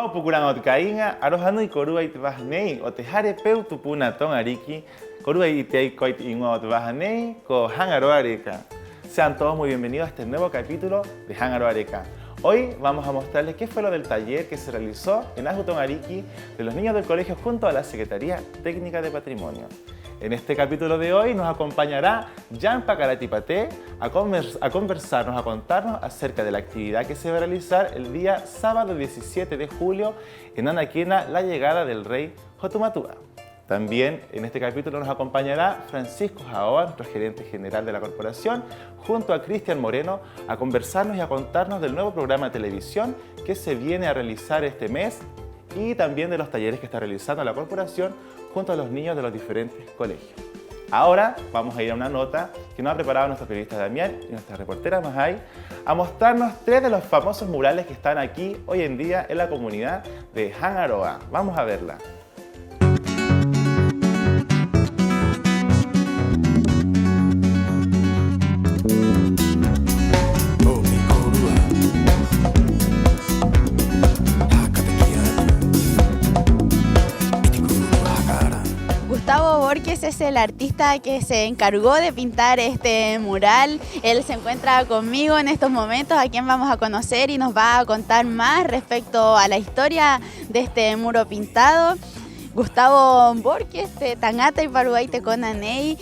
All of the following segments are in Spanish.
Mo pukurangot kainga, arojano y corua y tebajnei, o tejare peu tupuna ton ariki, corua y te coit ingo tebajnei, co hangaro areca. Sean todos muy bienvenidos a este nuevo capítulo de Hangaro Areca. Hoy vamos a mostrarles qué fue lo del taller que se realizó en Ajuton Ariki de los niños del colegio junto a la Secretaría Técnica de Patrimonio. En este capítulo de hoy nos acompañará Jan Pacaratipate a conversarnos, a contarnos acerca de la actividad que se va a realizar el día sábado 17 de julio en Anaquena, la llegada del rey Hotumatua. También en este capítulo nos acompañará Francisco Jaoa, nuestro gerente general de la corporación, junto a Cristian Moreno, a conversarnos y a contarnos del nuevo programa de televisión que se viene a realizar este mes y también de los talleres que está realizando la corporación junto a los niños de los diferentes colegios. Ahora vamos a ir a una nota que nos ha preparado nuestro periodista Damián y nuestra reportera Mahai a mostrarnos 3 de los famosos murales que están aquí hoy en día en la comunidad de Hangaroa. Vamos a verla. Gustavo Borges es el artista que se encargó de pintar este mural. Él se encuentra conmigo en estos momentos, a quien vamos a conocer y nos va a contar más respecto a la historia de este muro pintado. Gustavo Borges, tangata y paruay te conanei,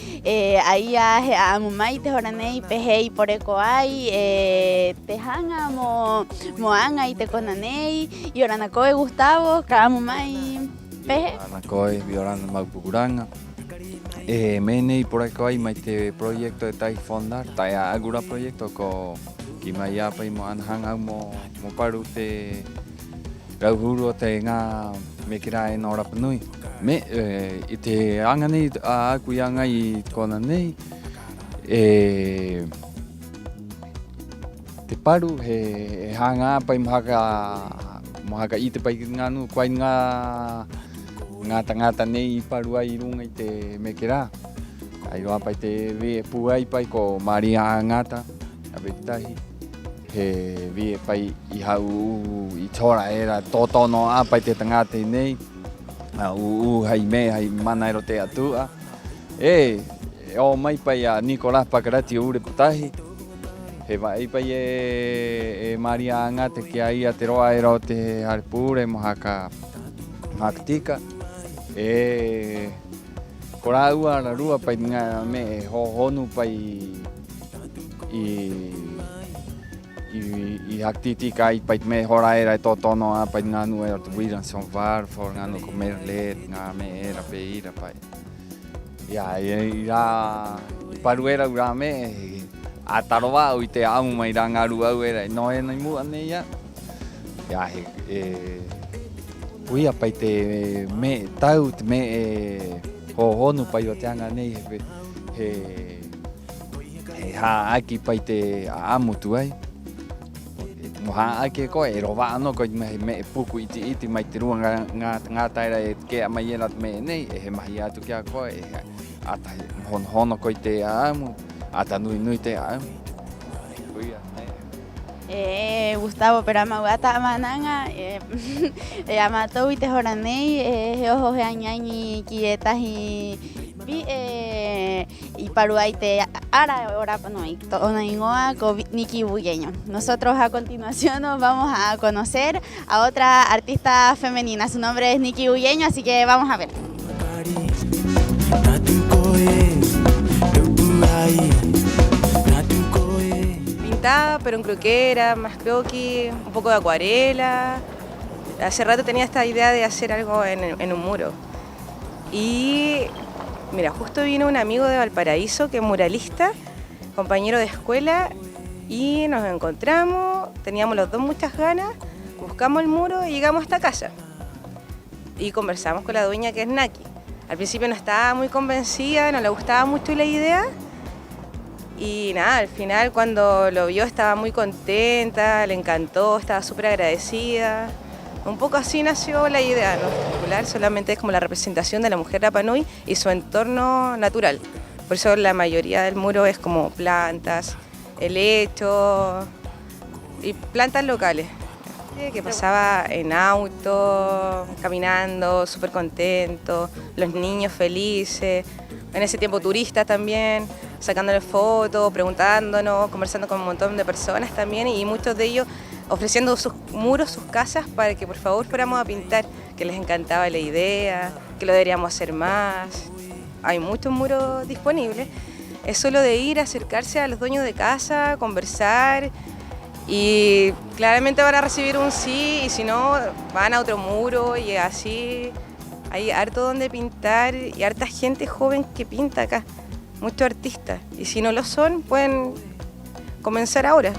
ahí a mumai te horanei, pejei por ecoai, tejanga moanga y te conanei, y oranacoe Gustavo, kamumai. Anakoi, Viorana Magpuguranga. Mene por acá hay este proyecto de Tai Fondar, Tai Agura proyecto con Kimayapa y Moanhang mo parute Rauru te nga me kira en hora penui. Me ite angani a kuyanga y konanei te paru hanga pa mahaka ite pa nganu kwai ngata nei parua irunga ite mekera ayo apa ite vi puai pai ko Maria ngata abitahi he vi pai I hau I chora era toto no apa ite tangata nei hai mana ero te atua o mai pai a Nicolás Pacarati ure putahi he vai pai Maria ngata que aí ateroa ero te harpure mohaka haktika Koraua la rua pai nga me honu pai I actiti kai pai me hora era totono a pai nga nu era tuiran son var for nga no comer let nga me era peira pai ya ira paruera ura me atarova uite amu mai ranga rua era no e nei mu ane ya Pui apa te me tau te me honu pai o te anga nei he ha aki pai te amu tu ai moha aki ko e rova no ko me puku iti mai te rua nga taira e ke mai era me nei he mai atu kia ko ata hono ko te amu ata nui te amu Gustavo, pero amagata mananga amatou y te horanei ojo añañi quietas y paruay te ara ora no onaingoa Niki Bugueño. Nosotros a continuación nos vamos a conocer a otra artista femenina. Su nombre es Niki Bugueño, así que vamos a ver. Pero en croquera, más croquis, un poco de acuarela. Hace rato tenía esta idea de hacer algo en un muro. Y mira, justo vino un amigo de Valparaíso que es muralista, compañero de escuela, y nos encontramos, teníamos los dos muchas ganas, buscamos el muro y llegamos a esta casa. Y conversamos con la dueña que es Naki. Al principio no estaba muy convencida, no le gustaba mucho la idea. Y nada, al final cuando lo vio estaba muy contenta, le encantó, estaba súper agradecida. Un poco así nació la idea, no particular, solamente es como la representación de la mujer Rapa Nui y su entorno natural. Por eso la mayoría del muro es como plantas, helecho y plantas locales. Que pasaba en auto, caminando, súper contento, los niños felices, en ese tiempo turistas también, sacándole fotos, preguntándonos, conversando con un montón de personas también y muchos de ellos ofreciendo sus muros, sus casas para que por favor fuéramos a pintar, que les encantaba la idea, que lo deberíamos hacer más. Hay muchos muros disponibles, es solo de ir, acercarse a los dueños de casa, conversar. Y claramente van a recibir un sí y si no van a otro muro y así hay harto donde pintar y harta gente joven que pinta acá, muchos artistas y si no lo son pueden comenzar ahora.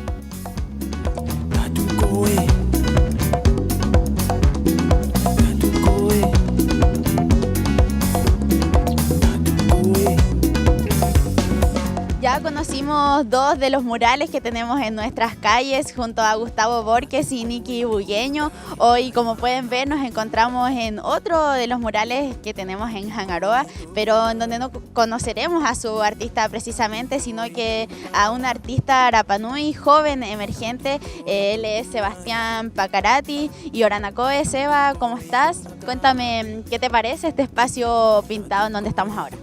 Ya conocimos dos de los murales que tenemos en nuestras calles junto a Gustavo Borges y Nicky Bugueño. Hoy, como pueden ver, nos encontramos en otro de los murales que tenemos en Hangaroa, pero en donde no conoceremos a su artista precisamente, sino que a un artista Rapanui joven, emergente. Él es Sebastián Pacarati y Oranacoe. Seba, ¿cómo estás? Cuéntame, ¿qué te parece este espacio pintado en donde estamos ahora?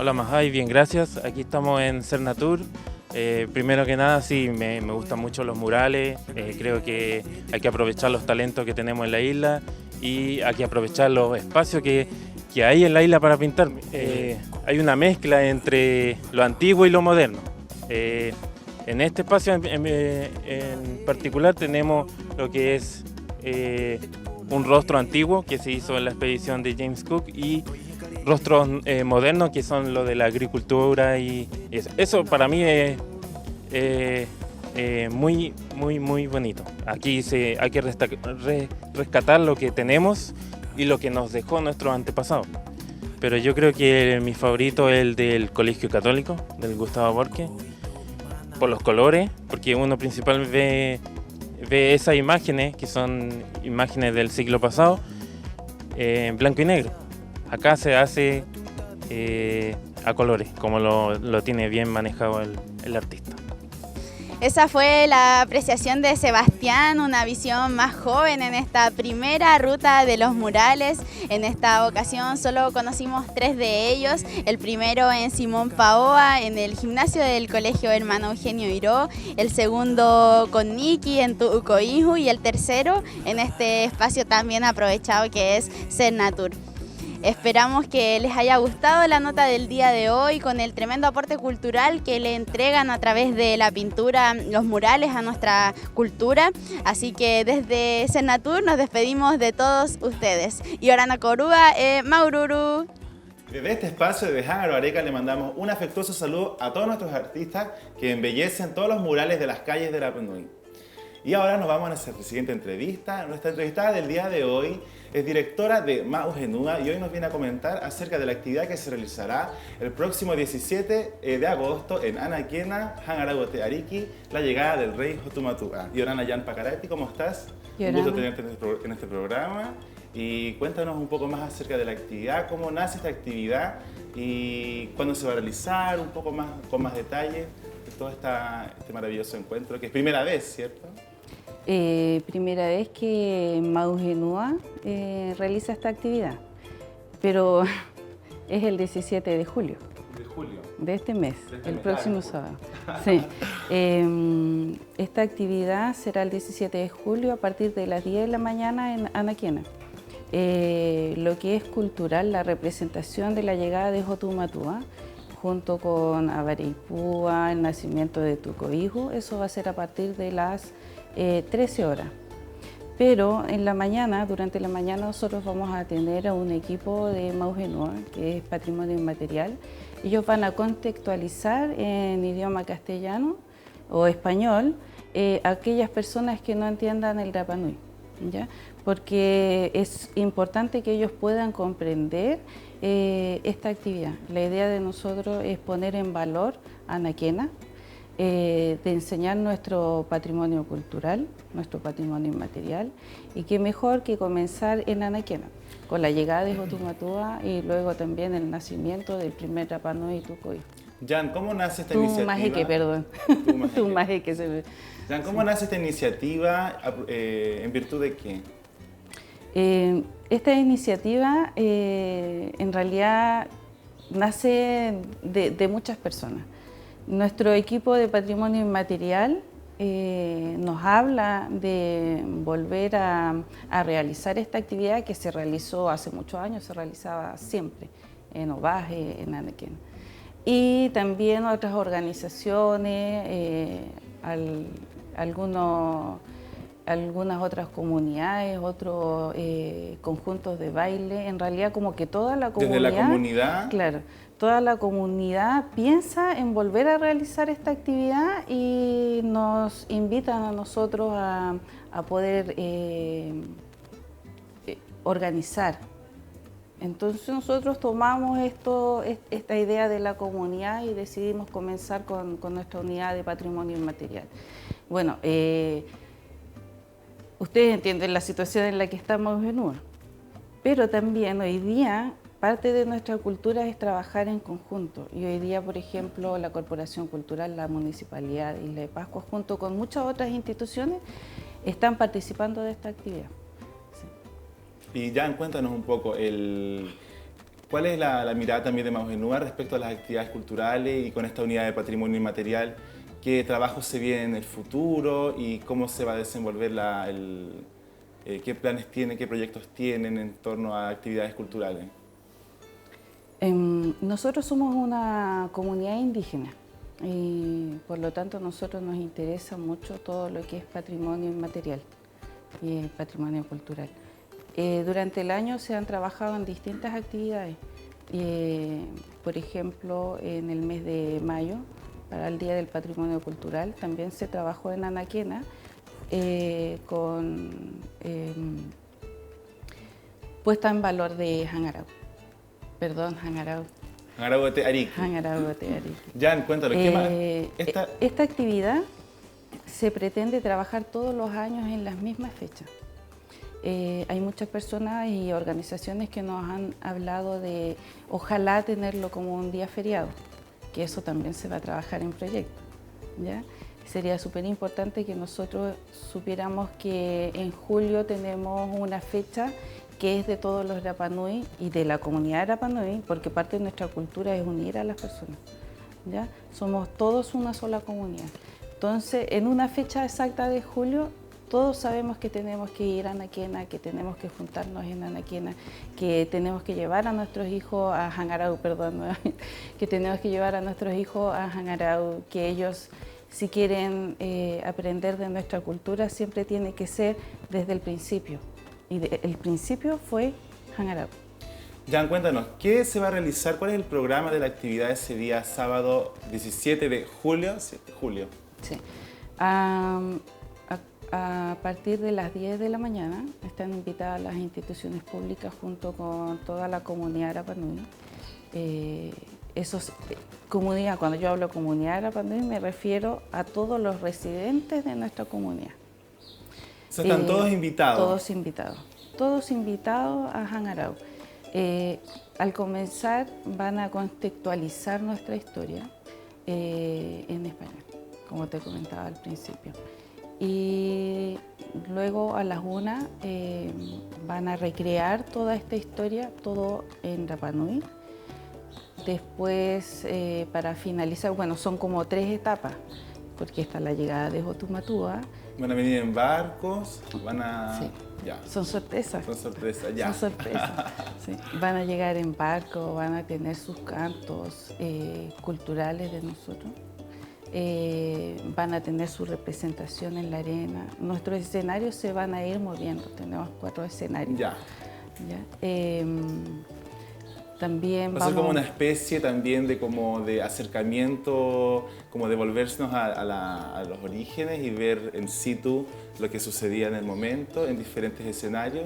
Hola Majay, bien, gracias. Aquí estamos en Cernatur. Primero que nada, sí, me gustan mucho los murales. Creo que hay que aprovechar los talentos que tenemos en la isla y hay que aprovechar los espacios que hay en la isla para pintar. Hay una mezcla entre lo antiguo y lo moderno. En este espacio en particular tenemos lo que es un rostro antiguo que se hizo en la expedición de James Cook y rostros modernos que son lo de la agricultura y eso. Eso para mí es muy bonito. Aquí hay que rescatar lo que tenemos y lo que nos dejó nuestros antepasados. Pero yo creo que mi favorito es el del Colegio Católico, del Gustavo Borges, por los colores, porque uno principalmente ve esas imágenes, que son imágenes del siglo pasado, en blanco y negro. Acá se hace a colores, como lo tiene bien manejado el artista. Esa fue la apreciación de Sebastián, una visión más joven en esta primera ruta de los murales. En esta ocasión solo conocimos 3 de ellos. El primero en Simón Paoa, en el gimnasio del Colegio Hermano Eugenio Iró. El segundo con Nicky en Tuucoihu y el tercero en este espacio también aprovechado que es Cernatur. Esperamos que les haya gustado la nota del día de hoy con el tremendo aporte cultural que le entregan a través de la pintura, los murales a nuestra cultura. Así que desde Cernatur nos despedimos de todos ustedes. Y Orana Corúa, Maururu. Desde este espacio de Hangaroa Areca le mandamos un afectuoso saludo a todos nuestros artistas que embellecen todos los murales de las calles de Rapanui. Y ahora nos vamos a nuestra siguiente entrevista. Nuestra entrevistada del día de hoy es directora de Mauhenua y hoy nos viene a comentar acerca de la actividad que se realizará el próximo 17 de agosto en Anaquena, Hangaragote Ariki, la llegada del rey Hotumatua. Yorana Yan Pacarati, ¿cómo estás? Yorana. Un gusto tenerte en este programa y cuéntanos un poco más acerca de la actividad, cómo nace esta actividad y cuándo se va a realizar, un poco más con más detalle de todo este maravilloso encuentro, que es primera vez, ¿cierto? Primera vez que Mauhenua realiza esta actividad, pero es el 17 de julio. De julio. De este mes, el mes, próximo sábado. Sí. Esta actividad será el 17 de julio a partir de las 10 de la mañana en Anaquena. Lo que es cultural, la representación de la llegada de Hotumatua, junto con Avareipúa, el nacimiento de Tuucoihu, eso va a ser a partir de las 13 horas. Pero en la mañana, durante la mañana, nosotros vamos a tener a un equipo de Mauhenua, que es Patrimonio Inmaterial. Ellos van a contextualizar en idioma castellano o español a aquellas personas que no entiendan el Rapanui, ¿ya? Porque es importante que ellos puedan comprender esta actividad. La idea de nosotros es poner en valor a Anaquena, de enseñar nuestro patrimonio cultural, nuestro patrimonio inmaterial, y qué mejor que comenzar en Anaquena, con la llegada de Hotumatua y luego también el nacimiento del primer Rapanui Tuucoihu. Jan, ¿cómo nace esta iniciativa? Tumajeque, perdón. Tumajeque. Tumajeque. Jan, ¿cómo nace esta iniciativa? ¿En virtud de qué? Esta iniciativa en realidad nace de muchas personas. Nuestro equipo de patrimonio inmaterial nos habla de volver a realizar esta actividad que se realizó hace muchos años, se realizaba siempre en Ovaje, en Anaquena. Y también otras organizaciones, algunas otras comunidades, otros conjuntos de baile, en realidad como que toda la comunidad... ¿Desde la comunidad? Claro, toda la comunidad piensa en volver a realizar esta actividad y nos invitan a nosotros a poder organizar. Entonces nosotros tomamos esta idea de la comunidad y decidimos comenzar con nuestra unidad de patrimonio inmaterial. Bueno, ustedes entienden la situación en la que estamos en UR, pero también hoy día parte de nuestra cultura es trabajar en conjunto. Y hoy día, por ejemplo, la Corporación Cultural, la Municipalidad de Isla de Pascua, junto con muchas otras instituciones, están participando de esta actividad. Sí. Y Jan, cuéntanos un poco, ¿cuál es la mirada también de Maujenúa respecto a las actividades culturales y con esta unidad de patrimonio inmaterial? ¿Qué trabajo se viene en el futuro y cómo se va a desenvolver qué planes tienen, qué proyectos tienen en torno a actividades culturales? Nosotros somos una comunidad indígena y por lo tanto a nosotros nos interesa mucho todo lo que es patrimonio inmaterial y patrimonio cultural. Durante el año se han trabajado en distintas actividades. Por ejemplo, en el mes de mayo, para el Día del Patrimonio Cultural, también se trabajó en Anaquena con puesta en valor de Hangarau. Perdón, Hangarau. Hangarau-Ote Ariqui. Hangarau-Ote Ariqui. Jan, cuéntanos, ¿qué más? Esta actividad se pretende trabajar todos los años en las mismas fechas. Hay muchas personas y organizaciones que nos han hablado de ojalá tenerlo como un día feriado, que eso también se va a trabajar en proyecto, ¿ya? Sería súper importante que nosotros supiéramos que en julio tenemos una fecha que es de todos los Rapa Nui y de la comunidad Rapa Nui, porque parte de nuestra cultura es unir a las personas, ¿ya? Somos todos una sola comunidad. Entonces, en una fecha exacta de julio, todos sabemos que tenemos que ir a Anaquena, que tenemos que juntarnos en Anaquena, que tenemos que llevar a nuestros hijos a Hangarau, perdón, que tenemos que llevar a nuestros hijos a Hangarau, que ellos, si quieren aprender de nuestra cultura, siempre tiene que ser desde el principio. Y el principio fue Hangarau. Jan, cuéntanos, ¿qué se va a realizar? ¿Cuál es el programa de la actividad ese día sábado 17 de julio? Sí. A partir de las 10 de la mañana están invitadas las instituciones públicas junto con toda la comunidad Rapa Nui. Comunidad, cuando yo hablo comunidad Rapa Nui me refiero a todos los residentes de nuestra comunidad. O sea, están todos invitados. Todos invitados a Hangarau. Al comenzar van a contextualizar nuestra historia en español, como te comentaba al principio. Y luego a las 1 van a recrear toda esta historia, todo en Rapa Nui. Después, para finalizar, bueno, son como 3 etapas, porque está la llegada de Hotumatua. ¿Van a venir en barcos? Sí. Ya. Son sorpresas. Son sorpresas, ya. Son sorpresas. Sí. Van a llegar en barco, van a tener sus cantos culturales de nosotros. Van a tener su representación en la arena. Nuestros escenarios se van a ir moviendo, tenemos 4 escenarios. Ya. También va a ser como una especie también de acercamiento, como de volvernos a los orígenes y ver en situ lo que sucedía en el momento, en diferentes escenarios.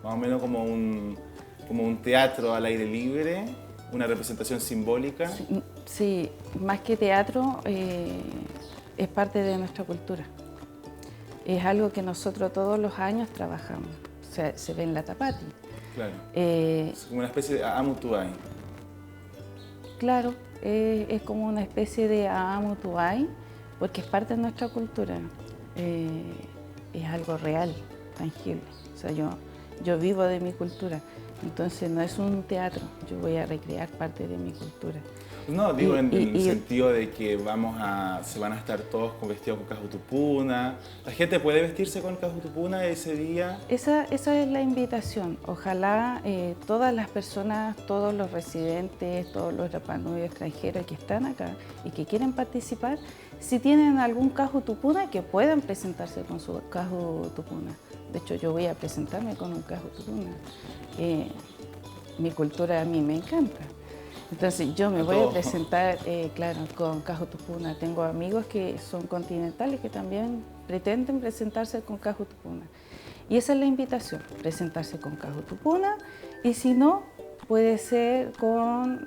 Más o menos como un teatro al aire libre, una representación simbólica. Sí, más que teatro, es parte de nuestra cultura. Es algo que nosotros todos los años trabajamos. O sea, se ve en la Tapati. Claro. Es como una especie de Amutuay. Claro, es como una especie de Aamutuay, porque es parte de nuestra cultura. Es algo real, tangible. O sea, yo vivo de mi cultura, entonces no es un teatro, yo voy a recrear parte de mi cultura. No, digo en el sentido de que se van a estar todos vestidos con cajutupuna. ¿La gente puede vestirse con cajutupuna ese día? Esa es la invitación. Ojalá todas las personas, todos los residentes, todos los Rapa Nui extranjeros que están acá y que quieren participar, si tienen algún cajutupuna, que puedan presentarse con su cajutupuna. De hecho, yo voy a presentarme con un cajutupuna. Mi cultura a mí me encanta. Entonces yo me voy a presentar, claro, con cajutupuna. Tengo amigos que son continentales que también pretenden presentarse con cajutupuna. Y esa es la invitación, presentarse con cajutupuna. Y si no, puede ser con,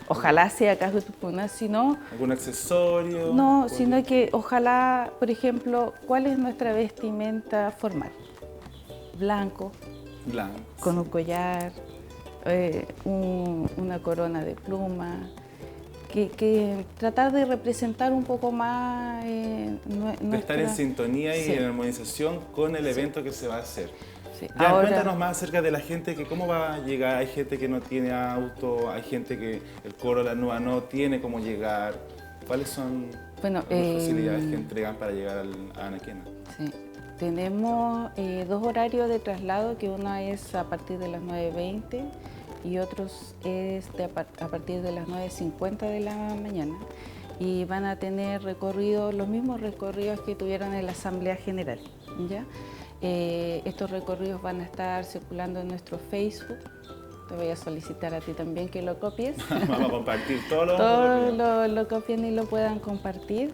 ojalá sea cajutupuna, si no... ¿Algún accesorio? No, sino que ojalá, por ejemplo, ¿cuál es nuestra vestimenta formal? Blanco, con un collar, una corona de pluma, que tratar de representar un poco más de estar en sintonía y en armonización con el evento que se va a hacer. Sí. Ya, ahora, cuéntanos más acerca de la gente, que cómo va a llegar. Hay gente que no tiene auto, hay gente que el coro La Nua no tiene cómo llegar. ¿Cuáles son las facilidades que entregan para llegar a Anaquena? Sí. Tenemos dos horarios de traslado, que uno es a partir de las 9:20 y otros es a partir de las 9:50 de la mañana. Y van a tener recorridos, los mismos recorridos que tuvieron en la Asamblea General, ¿ya? Estos recorridos van a estar circulando en nuestro Facebook. Te voy a solicitar a ti también que lo copies. Vamos a compartir todo Todos lo copien y lo puedan compartir.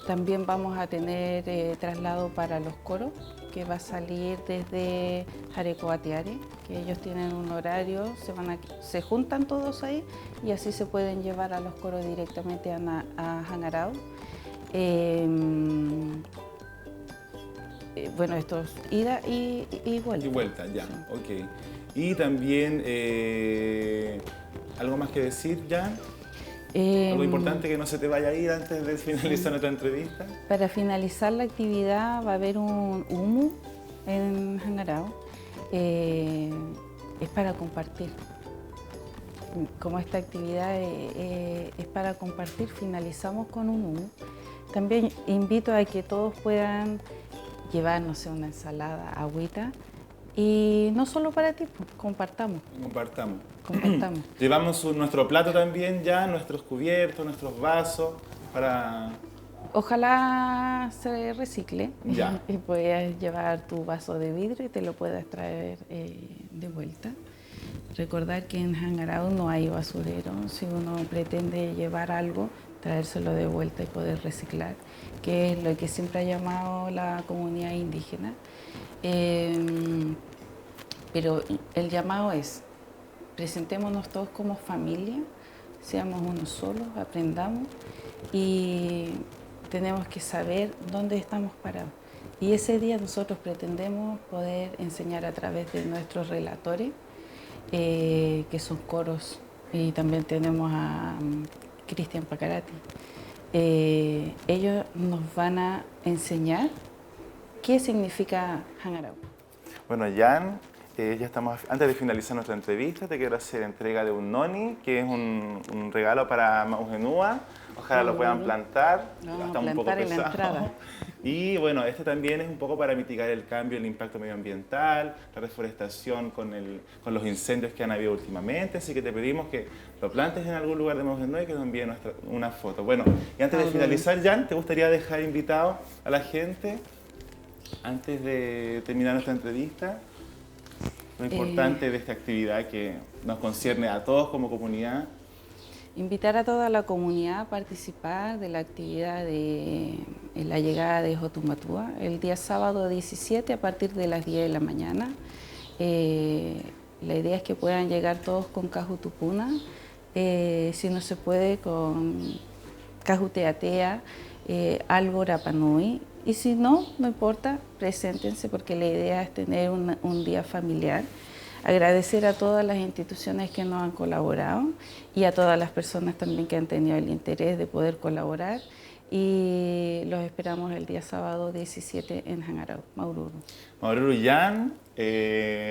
También vamos a tener traslado para los coros, que va a salir desde Jarecoatiare, que ellos tienen un horario, se juntan todos ahí y así se pueden llevar a los coros directamente a Hangarao. Bueno, esto es ida y vuelta. Y vuelta, ya, Sí. ok. Y también, ¿algo más que decir ya? ¿Algo importante que no se te vaya a ir antes de finalizar nuestra entrevista? Para finalizar la actividad va a haber un humu en Hangarao. Es para compartir. Como esta actividad es para compartir, finalizamos con un humu. También invito a que todos puedan llevar, no sé, una ensalada, agüita. Y no solo para ti, pues, compartamos. Compartamos. Llevamos nuestro plato también ya, nuestros cubiertos, nuestros vasos para... Ojalá se recicle Ya. y puedas llevar tu vaso de vidrio y te lo puedas traer de vuelta. Recordar que en Hangarao no hay basurero. Si uno pretende llevar algo, traérselo de vuelta y poder reciclar, que es lo que siempre ha llamado la comunidad indígena. Pero el llamado es, presentémonos todos como familia, seamos uno solos, aprendamos y tenemos que saber dónde estamos parados. Y ese día nosotros pretendemos poder enseñar a través de nuestros relatores, que son coros, y también tenemos a Cristian Pacarati. Ellos nos van a enseñar qué significa Hangarao. Bueno, Jan, ya estamos, antes de finalizar nuestra entrevista, te quiero hacer entrega de un noni, que es un regalo para Maugenúa. Ojalá lo puedan plantar. Está un poco pesado. En la entrada. Y bueno, este también es un poco para mitigar el cambio, el impacto medioambiental, la reforestación con los incendios que han habido últimamente. Así que te pedimos que lo plantes en algún lugar de Maugenúa y que nos envíen una foto. Bueno, y antes de finalizar, Jan, ¿te gustaría dejar invitado a la gente, antes de terminar nuestra entrevista, lo importante de esta actividad que nos concierne a todos como comunidad? Invitar a toda la comunidad a participar de la actividad de la llegada de Jotumatúa el día sábado 17 a partir de las 10 de la mañana. La idea es que puedan llegar todos con cajutupuna, si no se puede con cajuteatea, algo Rapa Nui. Y si no, no importa, preséntense porque la idea es tener un día familiar. Agradecer a todas las instituciones que nos han colaborado y a todas las personas también que han tenido el interés de poder colaborar. Y los esperamos el día sábado 17 en Hangarau, Maururu. Maururu Yan,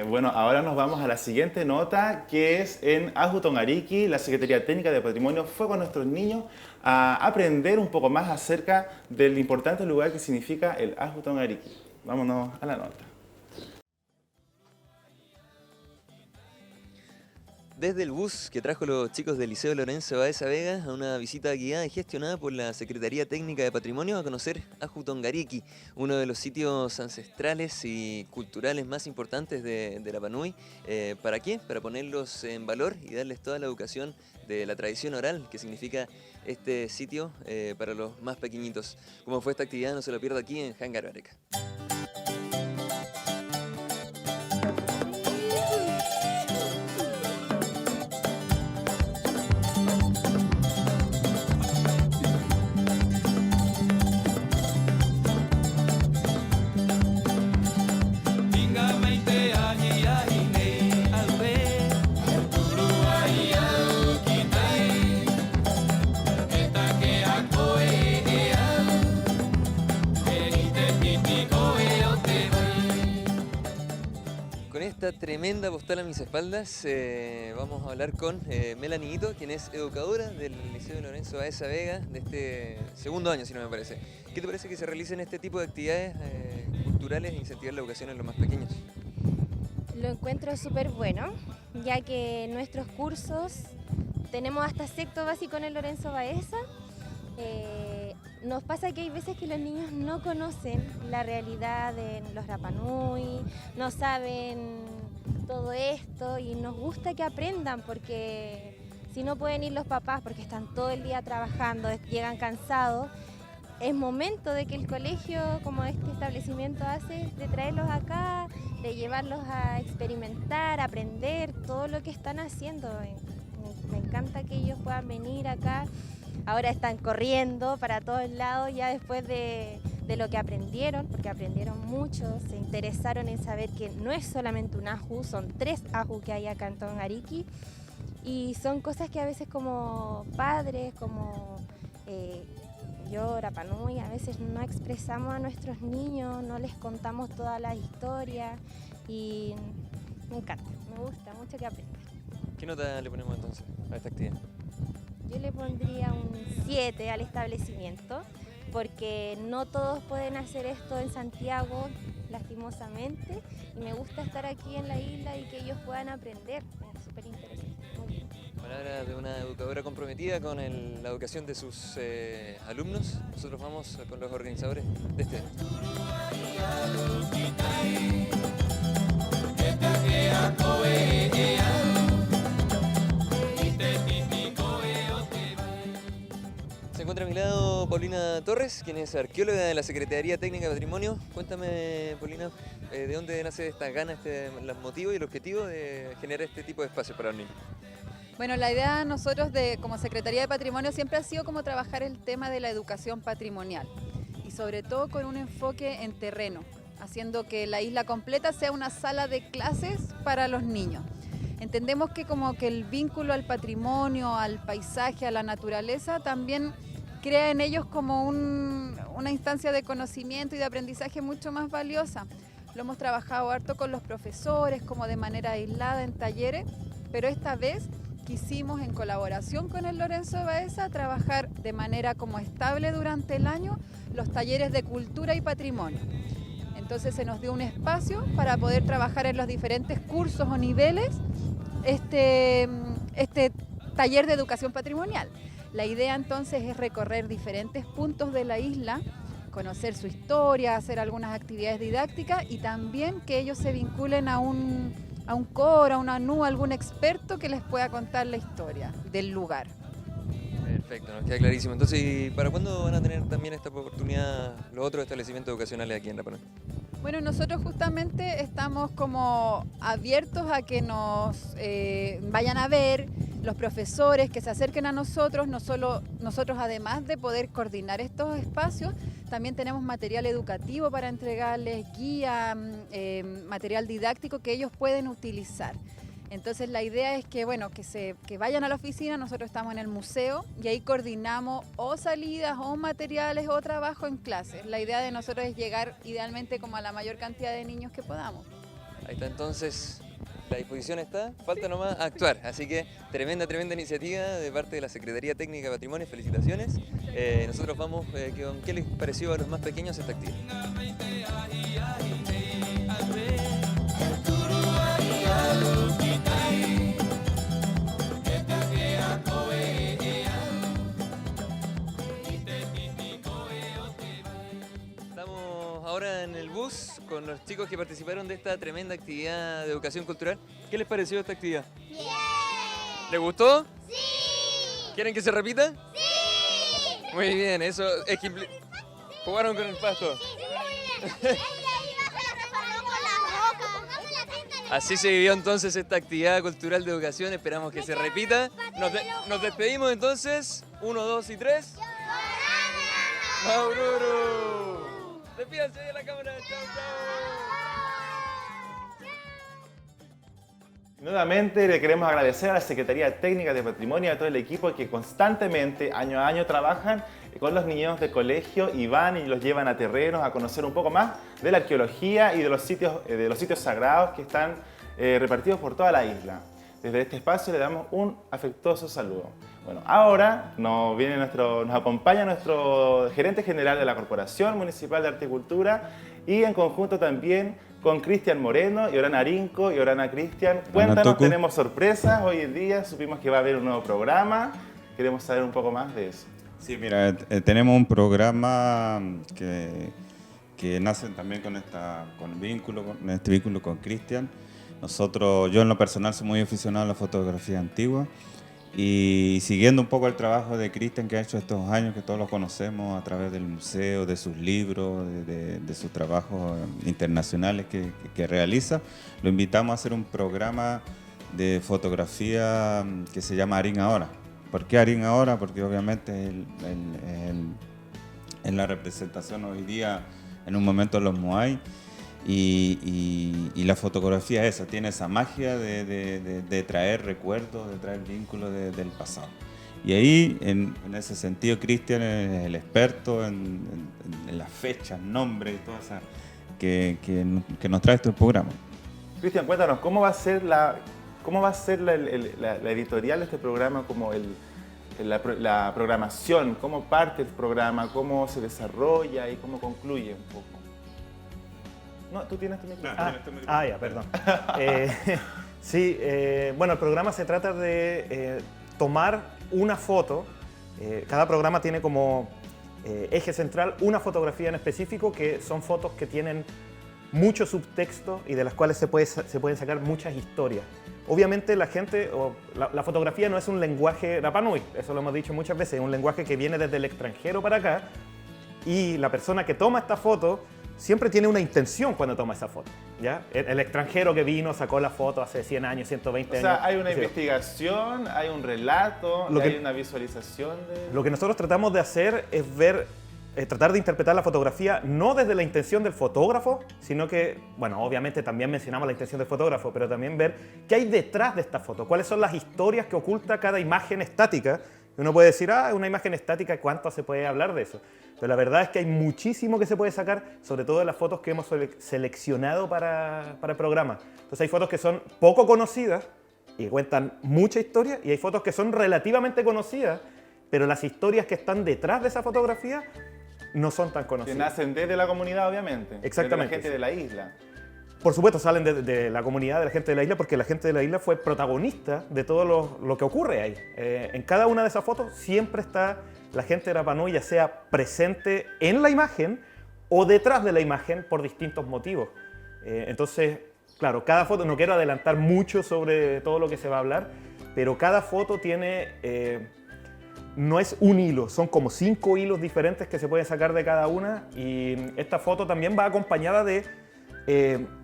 bueno, ahora nos vamos a la siguiente nota, que es en Ajutongariki. La Secretaría Técnica de Patrimonio fue con nuestros niños a aprender un poco más acerca del importante lugar que significa el Ajutongariki. Vámonos a la nota. Desde el bus que trajo los chicos del Liceo Lorenzo Baeza Vega a una visita guiada y gestionada por la Secretaría Técnica de Patrimonio a conocer Ajutongariki, uno de los sitios ancestrales y culturales más importantes de Rapa Nui. ¿Para qué? Para ponerlos en valor y darles toda la educación de la tradición oral que significa este sitio para los más pequeñitos. Como fue esta actividad, no se lo pierda aquí en Hangar Areca. Esta tremenda postal a mis espaldas, vamos a hablar con Melanie Ito, quien es educadora del Liceo Lorenzo Baeza Vega de este segundo año, si no me parece. ¿Qué te parece que se realicen este tipo de actividades culturales e incentivar la educación en los más pequeños? Lo encuentro súper bueno, ya que en nuestros cursos tenemos hasta sexto básico en el Lorenzo Baeza. Nos pasa que hay veces que los niños no conocen la realidad de los Rapa Nui, no saben todo esto y nos gusta que aprendan porque si no pueden ir los papás porque están todo el día trabajando, llegan cansados, es momento de que el colegio, como este establecimiento hace, de traerlos acá, de llevarlos a experimentar, a aprender todo lo que están haciendo. Me encanta que ellos puedan venir acá. Ahora están corriendo para todos lados ya después de lo que aprendieron, porque aprendieron mucho, se interesaron en saber que no es solamente un aju, son 3 aju que hay acá en Tongariki y son cosas que a veces como padres, como yo, Rapa Nui, a veces no expresamos a nuestros niños, no les contamos toda la historia y me encanta, me gusta mucho que aprendan. ¿Qué nota le ponemos entonces a esta actividad? Yo le pondría un 7 al establecimiento, porque no todos pueden hacer esto en Santiago, lastimosamente, y me gusta estar aquí en la isla y que ellos puedan aprender, es súper interesante. Muy bien. Palabras de una educadora comprometida con la educación de sus alumnos. Nosotros vamos con los organizadores de este evento. Se encuentra a mi lado Paulina Torres, quien es arqueóloga de la Secretaría Técnica de Patrimonio. Cuéntame, Paulina, ¿de dónde nace esta gana, el motivo y el objetivo de generar este tipo de espacios para los niños? Bueno, la idea nosotros como Secretaría de Patrimonio siempre ha sido como trabajar el tema de la educación patrimonial y sobre todo con un enfoque en terreno, haciendo que la isla completa sea una sala de clases para los niños. Entendemos que como que el vínculo al patrimonio, al paisaje, a la naturaleza también crea en ellos como una instancia de conocimiento y de aprendizaje mucho más valiosa. Lo hemos trabajado harto con los profesores, como de manera aislada en talleres, pero esta vez quisimos en colaboración con el Lorenzo Baeza trabajar de manera como estable durante el año los talleres de cultura y patrimonio. Entonces se nos dio un espacio para poder trabajar en los diferentes cursos o niveles este taller de educación patrimonial. La idea entonces es recorrer diferentes puntos de la isla, conocer su historia, hacer algunas actividades didácticas y también que ellos se vinculen a un coro, a una NU, a algún experto que les pueda contar la historia del lugar. Perfecto, nos queda clarísimo. Entonces, ¿y para cuándo van a tener también esta oportunidad los otros establecimientos educacionales aquí en Rapa Nui? Bueno, nosotros justamente estamos como abiertos a que nos vayan a ver, los profesores que se acerquen a nosotros, no solo nosotros además de poder coordinar estos espacios, también tenemos material educativo para entregarles, guía, material didáctico que ellos pueden utilizar. Entonces la idea es que, bueno, que vayan a la oficina, nosotros estamos en el museo y ahí coordinamos o salidas o materiales o trabajo en clases. La idea de nosotros es llegar idealmente como a la mayor cantidad de niños que podamos. Ahí está entonces, la disposición está, falta nomás actuar. Así que tremenda iniciativa de parte de la Secretaría Técnica de Patrimonio, felicitaciones. Nosotros vamos, ¿qué les pareció a los más pequeños esta actividad? Estamos ahora en el bus con los chicos que participaron de esta tremenda actividad de educación cultural. ¿Qué les pareció esta actividad? Bien. ¿Les gustó? Sí. ¿Quieren que se repita? Sí. Muy bien, eso es que jugaron con el pasto. Así se vivió entonces esta actividad cultural de educación, esperamos que se repita. Nos despedimos entonces, 1, 2 y 3. ¡Maururu! Despídanse de la cámara, chao, chao. Nuevamente le queremos agradecer a la Secretaría Técnica de Patrimonio y a todo el equipo que constantemente, año a año, trabajan con los niños de colegio y van y los llevan a terrenos a conocer un poco más de la arqueología y de los sitios sagrados que están repartidos por toda la isla. Desde este espacio le damos un afectuoso saludo. Bueno, ahora nos acompaña nuestro gerente general de la Corporación Municipal de Arte y Cultura y en conjunto también con Cristian Moreno y Orana Arinco y Orana Cristian. Cuéntanos, tenemos sorpresas hoy en día, supimos que va a haber un nuevo programa, queremos saber un poco más de eso. Sí, mira, tenemos un programa que nace también con este vínculo con Cristian. Yo en lo personal soy muy aficionado a la fotografía antigua y siguiendo un poco el trabajo de Cristian que ha hecho estos años, que todos lo conocemos a través del museo, de sus libros, de sus trabajos internacionales que realiza, lo invitamos a hacer un programa de fotografía que se llama Arín Ahora. ¿Por qué Arín Ahora? Porque obviamente en la representación hoy día, en un momento de los Moai, y la fotografía tiene esa magia de traer recuerdos, de traer vínculos del pasado. Y ahí, en ese sentido, Cristian es el experto en las fechas, nombres y todo eso que nos trae este programa. Cristian, cuéntanos, ¿cómo va a ser la editorial de este programa, como la programación? ¿Cómo parte el programa? ¿Cómo se desarrolla y cómo concluye un poco? No, tú tienes tu micrófono. Ya, perdón. Sí, bueno, el programa se trata de tomar una foto. Cada programa tiene como eje central una fotografía en específico, que son fotos que tienen mucho subtexto y de las cuales se pueden sacar muchas historias. Obviamente la fotografía no es un lenguaje Rapa Nui, eso lo hemos dicho muchas veces, es un lenguaje que viene desde el extranjero para acá, y la persona que toma esta foto siempre tiene una intención cuando toma esa foto, ¿ya? El extranjero que vino, sacó la foto hace 100 años, 120 años. O sea, hay una investigación, hay un relato, hay una visualización de... Lo que nosotros tratamos de hacer es tratar de interpretar la fotografía no desde la intención del fotógrafo, sino que, bueno, obviamente también mencionamos la intención del fotógrafo, pero también ver qué hay detrás de esta foto, cuáles son las historias que oculta cada imagen estática. Uno puede decir, una imagen estática, ¿cuánto se puede hablar de eso? Pero la verdad es que hay muchísimo que se puede sacar, sobre todo de las fotos que hemos seleccionado para el programa. Entonces hay fotos que son poco conocidas y cuentan mucha historia, y hay fotos que son relativamente conocidas, pero las historias que están detrás de esa fotografía no son tan conocidas. Que nacen desde la comunidad, obviamente. Exactamente. Desde la gente de la isla. Por supuesto, salen de la comunidad, de la gente de la isla, porque la gente de la isla fue protagonista de todo lo que ocurre ahí. En cada una de esas fotos siempre está la gente de Rapa Nui, ya sea presente en la imagen o detrás de la imagen por distintos motivos. Entonces, claro, cada foto, no quiero adelantar mucho sobre todo lo que se va a hablar, pero cada foto tiene... no es un hilo, son como 5 hilos diferentes que se pueden sacar de cada una, y esta foto también va acompañada de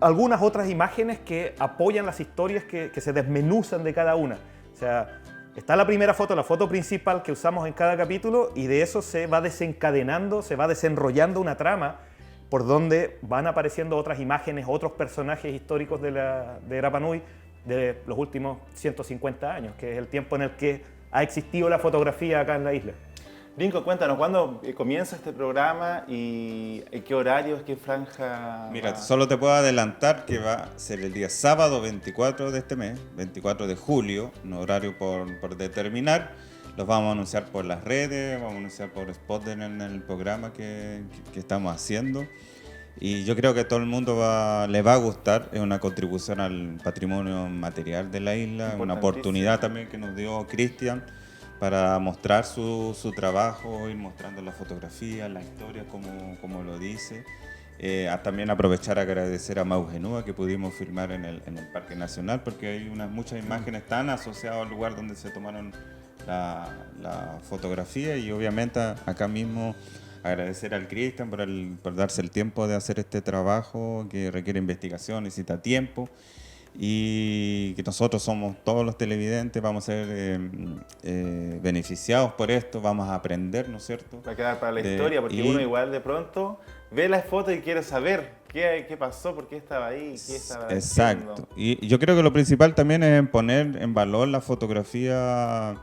algunas otras imágenes que apoyan las historias que se desmenuzan de cada una. O sea, está la primera foto, la foto principal que usamos en cada capítulo, y de eso se va desencadenando, se va desenrollando una trama por donde van apareciendo otras imágenes, otros personajes históricos de Rapa Nui de los últimos 150 años, que es el tiempo en el que ha existido la fotografía acá en la isla. Rinco, cuéntanos, ¿cuándo comienza este programa y en qué horarios, qué franja? Mira, solo te puedo adelantar que va a ser el día sábado 24 de este mes, 24 de julio, un horario por determinar. Los vamos a anunciar por las redes, vamos a anunciar por spot en el programa que estamos haciendo. Y yo creo que a todo el mundo le va a gustar. Es una contribución al patrimonio material de la isla, una oportunidad también que nos dio Cristian para mostrar su trabajo, ir mostrando la fotografía, la historia, como lo dice. También aprovechar a agradecer a Mau Genúa que pudimos filmar en el Parque Nacional, porque hay muchas imágenes tan asociadas al lugar donde se tomaron la fotografía, y obviamente acá mismo agradecer al Cristian por darse el tiempo de hacer este trabajo que requiere investigación, necesita tiempo, y que nosotros somos todos los televidentes, vamos a ser beneficiados por esto, vamos a aprender, ¿no es cierto? Va a quedar para la historia, porque uno igual de pronto ve las fotos y quiere saber qué pasó, por qué estaba ahí, qué estaba haciendo. Exacto. Y yo creo que lo principal también es poner en valor la fotografía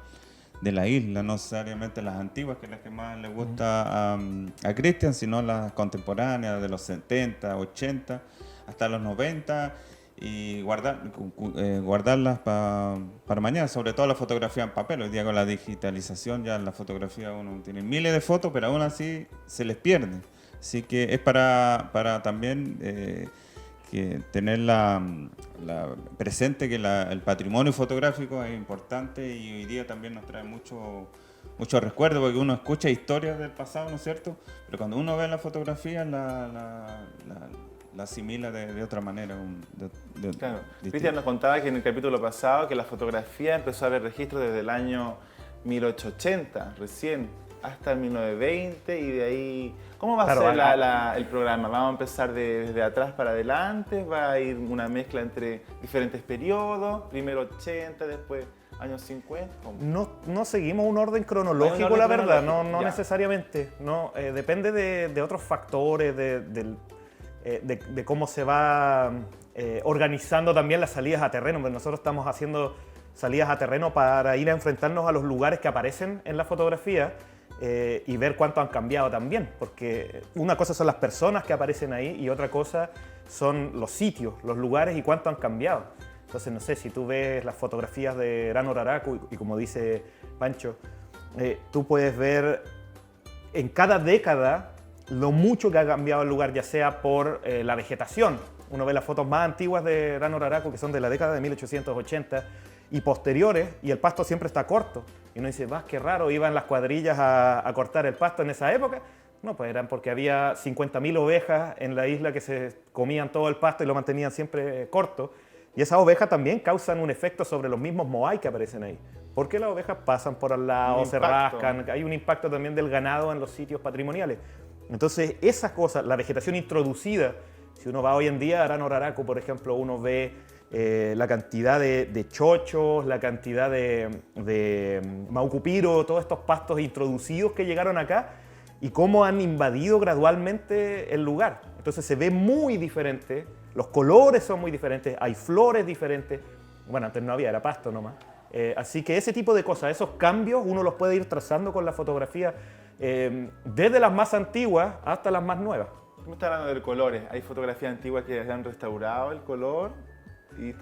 de la isla, no necesariamente las antiguas, que es las que más le gusta a Cristian, sino las contemporáneas de los 70, 80, hasta los 90, y guardarlas para mañana, sobre todo la fotografía en papel. Hoy día con la digitalización ya en la fotografía uno tiene miles de fotos, pero aún así se les pierde. Así que es para también que tener presente que el patrimonio fotográfico es importante, y hoy día también nos trae mucho recuerdo, porque uno escucha historias del pasado, ¿no es cierto? Pero cuando uno ve la fotografía la asimila de otra manera. Claro. Cristian nos contaba que en el capítulo pasado que la fotografía empezó a haber registro desde el año 1880, recién, hasta el 1920, y de ahí... ¿Cómo va a ser el programa? ¿Vamos a empezar desde atrás para adelante? ¿Va a ir una mezcla entre diferentes periodos? Primero 80, después años 50. No seguimos un orden cronológico, la verdad, no necesariamente. No, depende de otros factores, de cómo se va organizando también las salidas a terreno. Nosotros estamos haciendo salidas a terreno para ir a enfrentarnos a los lugares que aparecen en la fotografía, y ver cuánto han cambiado también, porque una cosa son las personas que aparecen ahí y otra cosa son los sitios, los lugares y cuánto han cambiado. Entonces, no sé, si tú ves las fotografías de Rano Raraku y como dice Pancho, tú puedes ver en cada década lo mucho que ha cambiado el lugar, ya sea por la vegetación. Uno ve las fotos más antiguas de Rano Raraku, que son de la década de 1880, y posteriores, y el pasto siempre está corto. Y uno dice, qué raro, iban las cuadrillas a cortar el pasto en esa época. No, pues eran porque había 50.000 ovejas en la isla que se comían todo el pasto y lo mantenían siempre corto. Y esas ovejas también causan un efecto sobre los mismos moai que aparecen ahí. Porque las ovejas pasan por al lado, se rascan, hay un impacto también del ganado en los sitios patrimoniales. Entonces, esas cosas, la vegetación introducida, si uno va hoy en día a Rano Raraku, por ejemplo, uno ve la cantidad de chochos, la cantidad de maucupiro, todos estos pastos introducidos que llegaron acá y cómo han invadido gradualmente el lugar. Entonces se ve muy diferente, los colores son muy diferentes, hay flores diferentes. Bueno, antes no había, era pasto nomás. Así que ese tipo de cosas, esos cambios, uno los puede ir trazando con la fotografía desde las más antiguas hasta las más nuevas. ¿Cómo está hablando de colores? Hay fotografías antiguas que han restaurado el color. Y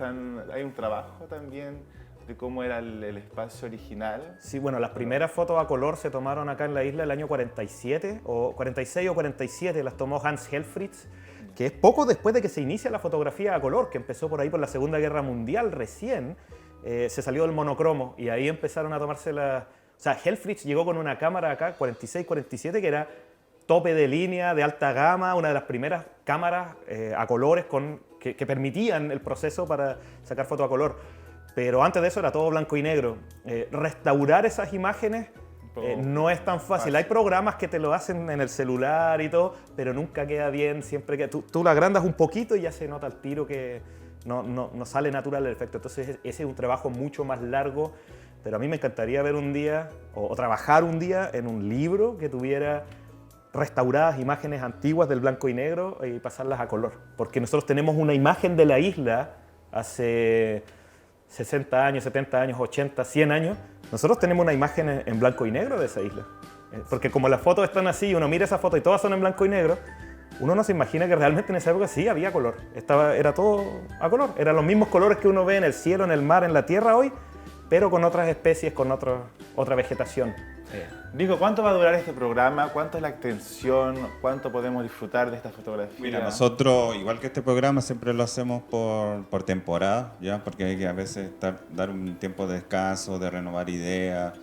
hay un trabajo también de cómo era el espacio original. Sí, bueno, las primeras fotos a color se tomaron acá en la isla el año 47, o 46 o 47, las tomó Hans Helfrich, que es poco después de que se inicia la fotografía a color, que empezó por ahí por la Segunda Guerra Mundial recién, se salió del monocromo y ahí empezaron a tomarse las... O sea, Helfrich llegó con una cámara acá, 46-47, que era tope de línea, de alta gama, una de las primeras cámaras a colores que permitían el proceso para sacar fotos a color. Pero antes de eso era todo blanco y negro. Restaurar esas imágenes no es tan fácil. Hay programas que te lo hacen en el celular y todo, pero nunca queda bien. Siempre que tú la agrandas un poquito y ya se nota al tiro que no sale natural el efecto. Entonces ese es un trabajo mucho más largo, pero a mí me encantaría ver un día, o trabajar un día en un libro que tuviera restauradas imágenes antiguas del blanco y negro y pasarlas a color. Porque nosotros tenemos una imagen de la isla hace 60 años, 70 años, 80, 100 años. Nosotros tenemos una imagen en blanco y negro de esa isla. Porque como las fotos están así, uno mira esa foto y todas son en blanco y negro, uno no se imagina que realmente en esa época sí había color. Era todo a color. Eran los mismos colores que uno ve en el cielo, en el mar, en la tierra hoy, pero con otras especies, con otra vegetación. Nico, ¿cuánto va a durar este programa? ¿Cuánto es la extensión? ¿Cuánto podemos disfrutar de esta fotografía? Mira, nosotros, igual que este programa, siempre lo hacemos por temporada, ¿ya? Porque hay que a veces dar un tiempo de descanso, de renovar ideas,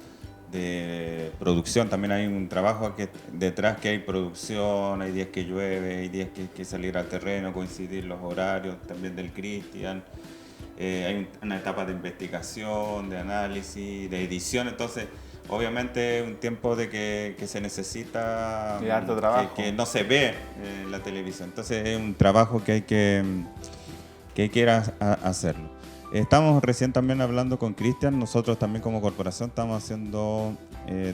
de producción. También hay un trabajo detrás que hay producción, hay días que llueve, hay días que hay que salir al terreno, coincidir los horarios también del Cristian. Hay una etapa de investigación, de análisis, de edición, entonces obviamente un tiempo de que se necesita, de harto trabajo, que no se ve en la televisión, entonces es un trabajo que hay que ir a hacerlo. Estamos recién también hablando con Cristian, nosotros también como corporación estamos haciendo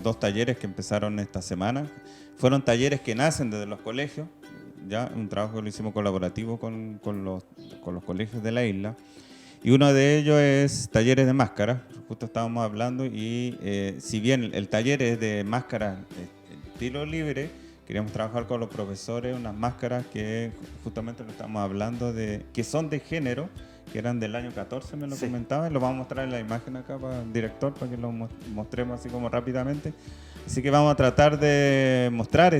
2 talleres que empezaron esta semana. Fueron talleres que nacen desde los colegios, ya un trabajo que lo hicimos colaborativo con los colegios de la isla. Y uno de ellos es talleres de máscaras, justo estábamos hablando, y si bien el taller es de máscaras estilo libre, queríamos trabajar con los profesores unas máscaras que justamente lo estamos hablando que son de género, que eran del año 14, me lo comentaba, y lo vamos a mostrar en la imagen acá para el director, para que lo mostremos así como rápidamente. Así que vamos a tratar de mostrar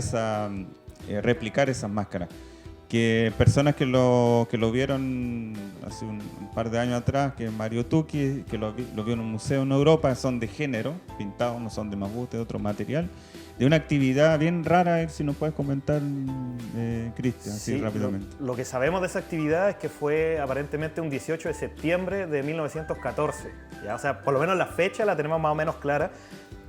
replicar esas máscaras. Que personas que lo vieron hace un par de años atrás, que Mario Tucci, que lo vio en un museo en Europa, son de género, pintados, no son de mamut, de otro material, de una actividad bien rara, si nos puedes comentar, Cristian, así rápidamente. Lo que sabemos de esa actividad es que fue aparentemente un 18 de septiembre de 1914, ¿ya? O sea, por lo menos la fecha la tenemos más o menos clara,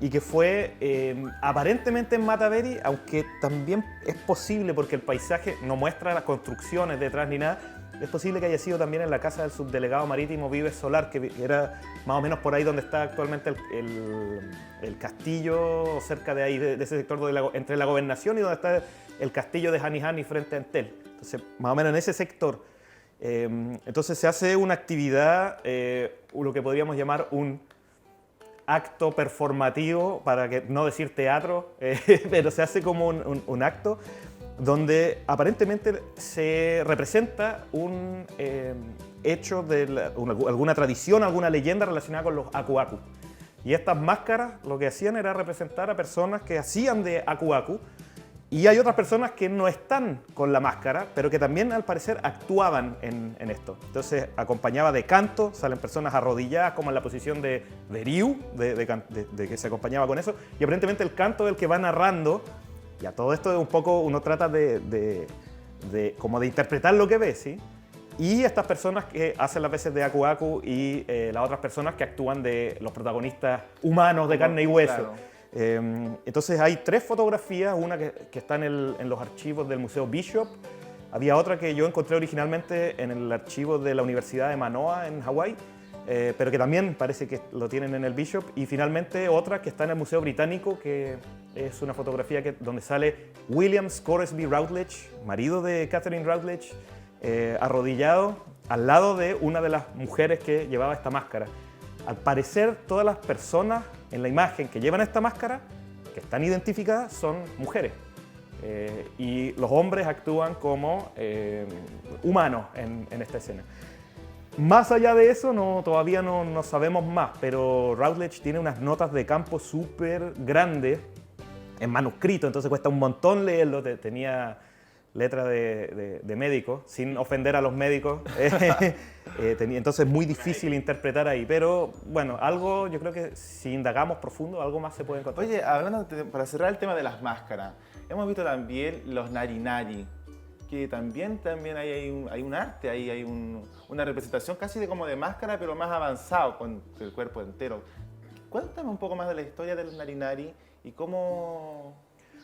y que fue aparentemente en Mataveri, aunque también es posible, porque el paisaje no muestra las construcciones detrás ni nada, es posible que haya sido también en la casa del subdelegado marítimo Vives Solar, que era más o menos por ahí donde está actualmente el castillo, cerca de ahí, de ese sector entre la gobernación y donde está el castillo de Hanihani frente a Entel. Entonces, más o menos en ese sector. Entonces se hace una actividad, lo que podríamos llamar un acto performativo, para que no decir teatro, pero se hace como un acto donde aparentemente se representa un hecho de alguna tradición, alguna leyenda relacionada con los aku aku. Y estas máscaras lo que hacían era representar a personas que hacían de aku aku, y hay otras personas que no están con la máscara, pero que también al parecer actuaban en esto. Entonces acompañaba de canto, salen personas arrodilladas como en la posición de Ryu, de que se acompañaba con eso, y aparentemente el canto es el que va narrando. Y a todo esto un poco uno trata como de interpretar lo que ve, ¿sí? Y estas personas que hacen las veces de aku aku y las otras personas que actúan de los protagonistas humanos de carne y hueso. Claro. Entonces hay 3 fotografías, una que está en los archivos del Museo Bishop, había otra que yo encontré originalmente en el archivo de la Universidad de Manoa en Hawái, pero que también parece que lo tienen en el Bishop, y finalmente otra que está en el Museo Británico, que es una fotografía donde sale William Scoresby Routledge, marido de Catherine Routledge, arrodillado al lado de una de las mujeres que llevaba esta máscara. Al parecer, todas las personas en la imagen que llevan esta máscara, que están identificadas, son mujeres. Y los hombres actúan como humanos en esta escena. Más allá de eso, todavía no sabemos más, pero Routledge tiene unas notas de campo súper grandes en manuscrito, entonces cuesta un montón leerlo. Tenía letra de médico, sin ofender a los médicos. Entonces es muy difícil interpretar ahí, pero bueno, algo, yo creo que si indagamos profundo, algo más se puede encontrar. Oye, hablando para cerrar el tema de las máscaras, hemos visto también los nari-nari, que también hay un arte, hay una representación casi como de máscara, pero más avanzado, con el cuerpo entero. Cuéntame un poco más de la historia del nari-nari y cómo...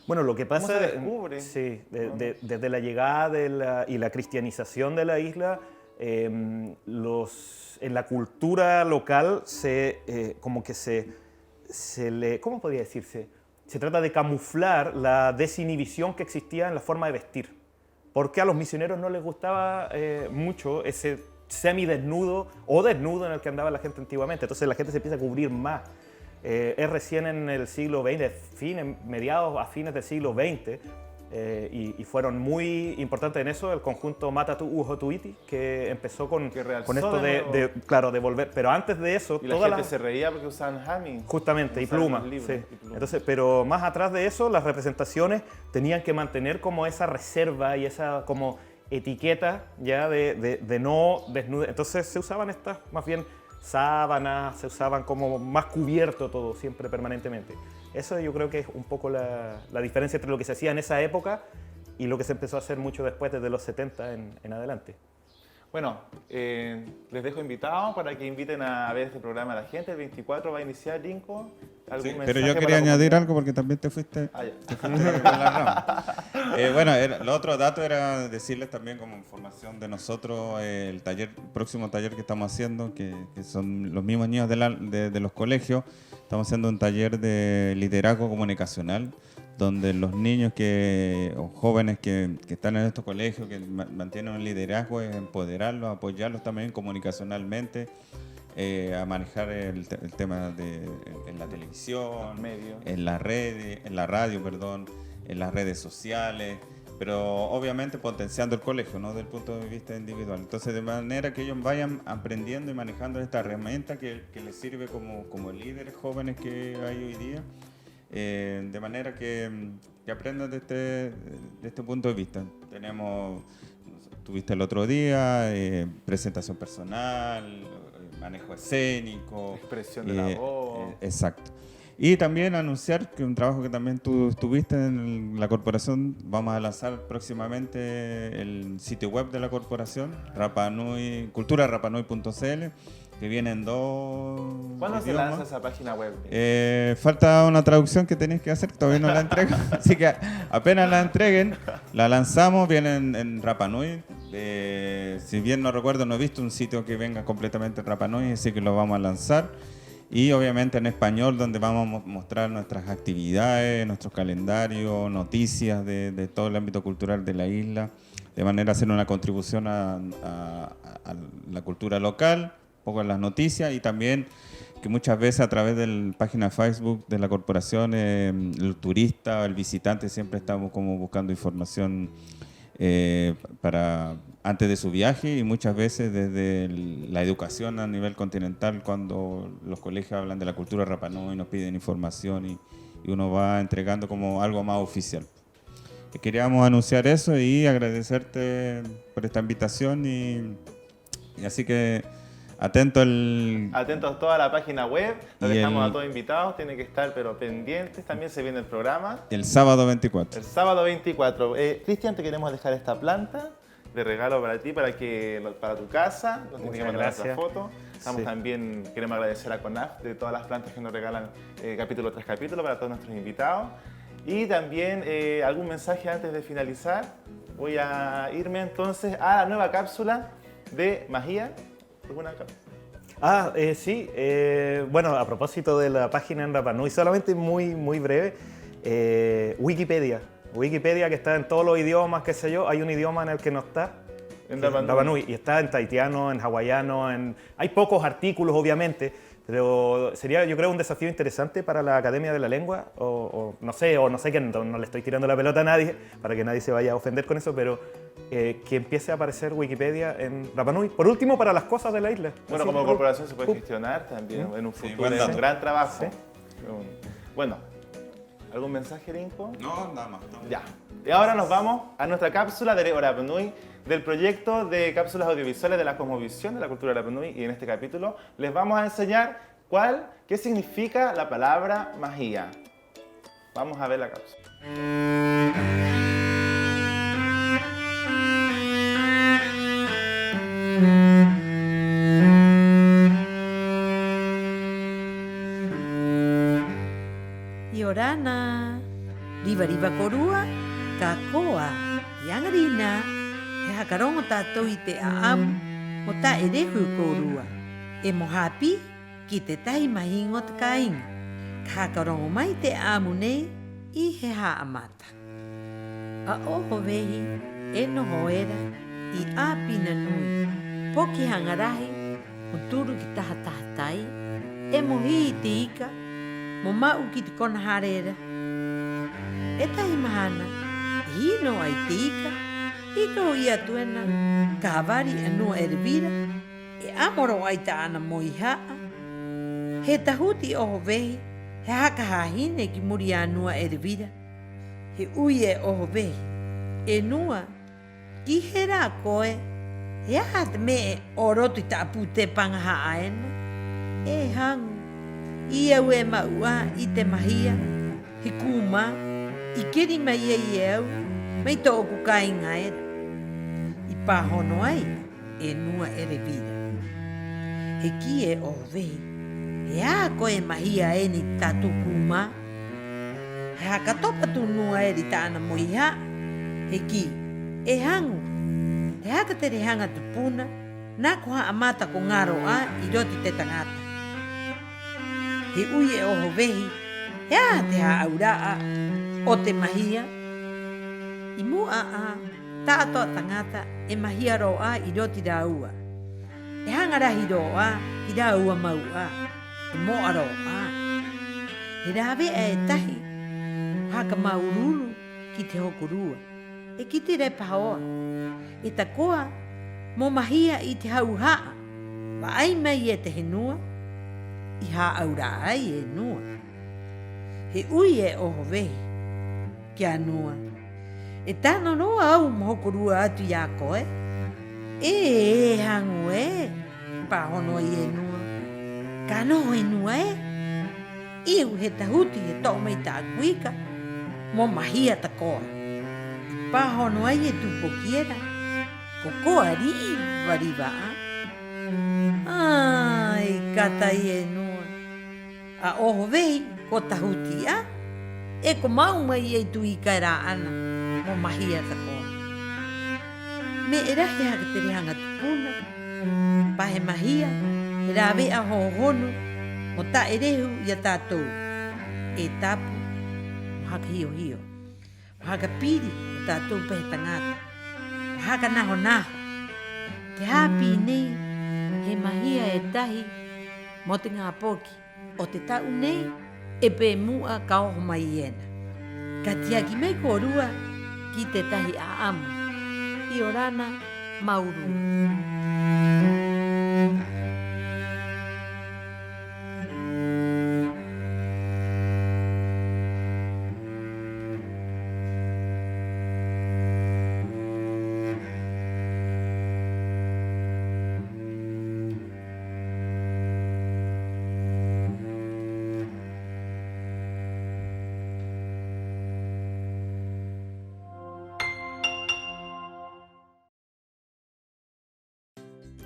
Bueno, lo que pasa se descubre. Sí, desde la llegada y la cristianización de la isla, en la cultura local ¿cómo podría decirse? Se trata de camuflar la desinhibición que existía en la forma de vestir, porque a los misioneros no les gustaba mucho ese semidesnudo o desnudo en el que andaba la gente antiguamente, entonces la gente se empieza a cubrir más. Es recién en el siglo XX, mediados a fines del siglo XX, y fueron muy importantes en eso el conjunto Matatu Ujotuiti, que empezó con esto de volver, pero antes de eso... Y la gente se reía porque usaban jami. Justamente, y pluma. Sí. Entonces, pero más atrás de eso, las representaciones tenían que mantener como esa reserva y esa como etiqueta ya de no desnudez. Entonces se usaban estas, más bien, sábanas, se usaban como más cubierto todo, siempre permanentemente. Eso yo creo que es un poco la diferencia entre lo que se hacía en esa época y lo que se empezó a hacer mucho después, desde los 70 en adelante. Bueno, les dejo invitados para que inviten a ver este programa a la gente. El 24 va a iniciar, Rinco. Sí, pero yo quería añadir algo porque también te fuiste, por la rama. Bueno, el otro dato era decirles también como información de nosotros el próximo taller que estamos haciendo, que son los mismos niños de los colegios. Estamos haciendo un taller de liderazgo comunicacional, donde los niños o jóvenes que están en estos colegios, que mantienen un liderazgo, es empoderarlos, apoyarlos también comunicacionalmente, a manejar el tema en la televisión, en la radio, en las redes sociales, pero obviamente potenciando el colegio, ¿no? Desde el punto de vista individual. Entonces, de manera que ellos vayan aprendiendo y manejando esta herramienta que les sirve como líderes jóvenes que hay hoy día, de manera que aprendan de este punto de vista. Tuviste el otro día presentación personal, manejo escénico, expresión de la voz. Exacto. Y también anunciar que un trabajo que también tú estuviste en la corporación, vamos a lanzar próximamente el sitio web de la corporación, culturarapanui.cl, que vienen 2 ¿Cuándo idiomas. se lanza esa página web? Falta una traducción que tenéis que hacer, que todavía no la entrego, así que apenas la entreguen, la lanzamos, viene en Rapa Nui. Si bien no recuerdo, no he visto un sitio que venga completamente en Rapa Nui, así que lo vamos a lanzar. Y obviamente en español, donde vamos a mostrar nuestras actividades, nuestros calendarios, noticias de todo el ámbito cultural de la isla, de manera a hacer una contribución a la cultura local, un poco en las noticias, y también que muchas veces a través de la página Facebook de la corporación, el turista, el visitante, siempre estamos como buscando información antes de su viaje, y muchas veces desde la educación a nivel continental, cuando los colegios hablan de la cultura Rapa Nui y nos piden información, y uno va entregando como algo más oficial. Queríamos anunciar eso y agradecerte por esta invitación, y así que atentos a toda la página web, lo dejamos a todos invitados, tienen que estar pero pendientes, también se viene el programa. El sábado 24. El sábado 24. Cristian, te queremos dejar esta planta de regalo para ti, para tu casa, nos tiene que mandar nuestra foto. También queremos agradecer a CONAF de todas las plantas que nos regalan capítulo tras capítulo para todos nuestros invitados. Y también algún mensaje antes de finalizar. Voy a irme entonces a la nueva cápsula de Magia. ¿Alguna cápsula? Sí. Bueno, a propósito de la página en Rapa Nui, solamente muy breve. Wikipedia, que está en todos los idiomas, qué sé yo. Hay un idioma en el que no está. En Rapa Nui. Y está en tahitiano, en hawaiano. Hay pocos artículos, obviamente. Pero sería, yo creo, un desafío interesante para la Academia de la Lengua, o no sé que no le estoy tirando la pelota a nadie, para que nadie se vaya a ofender con eso, pero que empiece a aparecer Wikipedia en Rapa Nui. Por último, para las cosas de la isla. Bueno, como corporación se puede gestionar también en un futuro, es un gran trabajo. ¿Sí? Bueno, ¿algún mensaje, Rinco? No, nada más. Ya. Y ahora nos vamos a nuestra cápsula de Rapa Nui, del proyecto de cápsulas audiovisuales de la cosmovisión de la cultura de Rapa Nui, y en este capítulo les vamos a enseñar qué significa la palabra magia. Vamos a ver la cápsula. Yorana, riba korua, kakoa, yang rina, hakarongo tato ite aam, mo ta erehu korua. E mo hapi ki te tahi mahingo te kainga. Kakarongo mai te amu nei I he haa mata. A oho vehi e noho era I apina nui. Poki hangarahi mo turu ki taha tahatai. E mo hii te ika mo mau ki te kona harera. E tahi mahana hino ai te ika. Ika o ia tuena kavari anua ervira. E amoro ai ta ana moi haa. He tahuti oho vehi. He haka hahine ki muri anua ervira. He uie oho vehi. E nua, ki hera koe. He aha te me o rotu ta apu te panga haa ena. E hangu. Ia ue maua I te mahia. He kuma. I kiri mai e au. Mai to oku kai ngaera. I pahono ai. E nua ervira. He ki e oho vehi. He a koe mahia e ni tatu kuma. He haka topa tu nua e ri tāna moiha. He ki, e hangu. He haka te rehanga tu puna. Nā koha amata ko ngaro a I roti te tangata. He ui e oho vehi. He a te ha auraa o te mahia. I mua a tātoa tangata e mahia ro a I roti rāua. E hangarahi ro a I rāua mau a. E moaro a. He rawe e tahi. Haka maururu ki te hokorua. E ki te repahoa. E takoa mo mahia I te hau haa. Wa ai mai e te henua. I haa aura ai e nua. He ui e oho vehi. Kia nua. E tano noa au mo hokorua atu ia koe. E hangu e. Pahono I e nua. Ka noho e nua e. Iu he tahuti he tau mai ta kuika. Mo mahia ta koa. Pahono ai e tupo kiera. Ko koa riva a. Ai, kata I e nua. A oho vehi ko tahuti a. E ko mau mai e tu I kaira ana. Mo mahia ta koa. Me e rahe haka te rehanga tupuna. Pahe mahia. He rawe a hohono, mo ta e rehu I a tātou. E tapu, mo haka hio hio. Mo haka piri, mo tātou pehe tangata. Mo haka naho naho. Te hapi nei, he mahia e tahi, mo te ngā poki. O te tau nei, e pe mua ka oho mai ena. Ka tiaki mai korua, ki te tahi a amu. I orana, mauru.